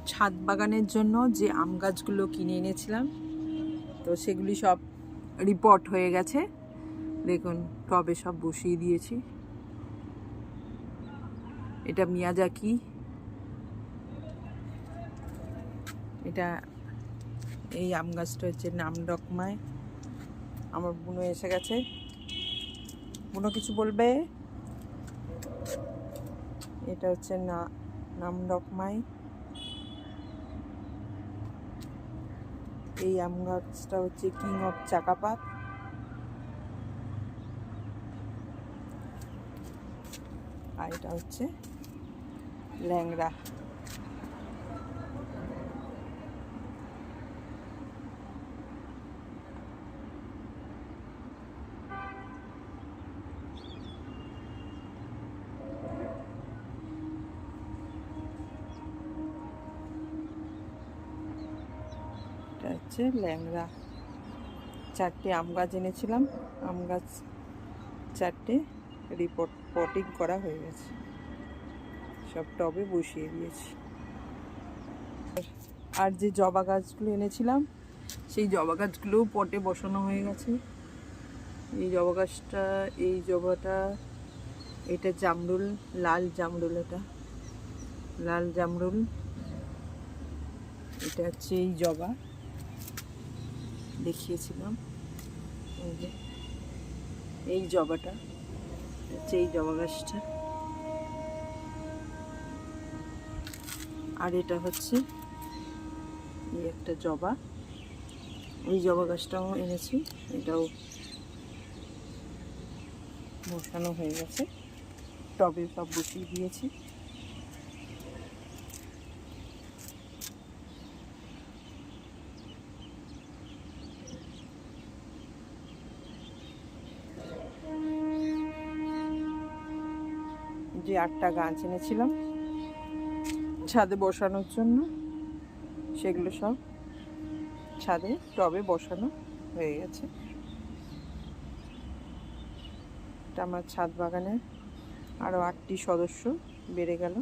ছাদ বাগানের জন্য যে আম গাছগুলো কিনে এনেছিলাম, তো সেগুলি সব রিপোর্ট হয়ে গেছে। দেখুন টবে সব বসিয়ে দিয়েছি। এটা মিয়াজাকি, এটা এই আম গাছটা হচ্ছে নামডকমাই। আমার বুনো এসে গেছে। বুনো কিছু বলবে? এটা হচ্ছে নামডকমাই। এই আম গাছটা হচ্ছে কিং অফ চাকাপাত। আর এটা হচ্ছে ল্যাংড়া। এটা হচ্ছে ল্যাংড়া। 4টে আম গাছ এনেছিলাম, আম গাছ 4টে পটিং করা হয়ে গেছে, সব টবে বসিয়ে দিয়েছি। আর যে জবা গাছগুলো এনেছিলাম, সেই জবা গাছগুলোও পটে বসানো হয়ে গেছে। এই জবা গাছটা, এই জবাটা, এটা জামরুল, লাল জামরুল, এটা লাল জামরুল। এটা হচ্ছে এই জবা দেখিয়েছিলাম, এই যে এই জবাটা হচ্ছে এই জবা গাছটা। আর এটা হচ্ছে এই একটা জবা, এই জবা গাছটাও এনেছি, এটাও বসানো হয়ে গেছে, টবে সব বসিয়ে দিয়েছি। যে 8টা গাছ এনেছিলাম ছাদে বসানোর জন্য, সেগুলো সব ছাদে টবে বসানো হয়ে গেছে। এটা আমার ছাদ বাগানে আরও 8টি সদস্য বেড়ে গেল।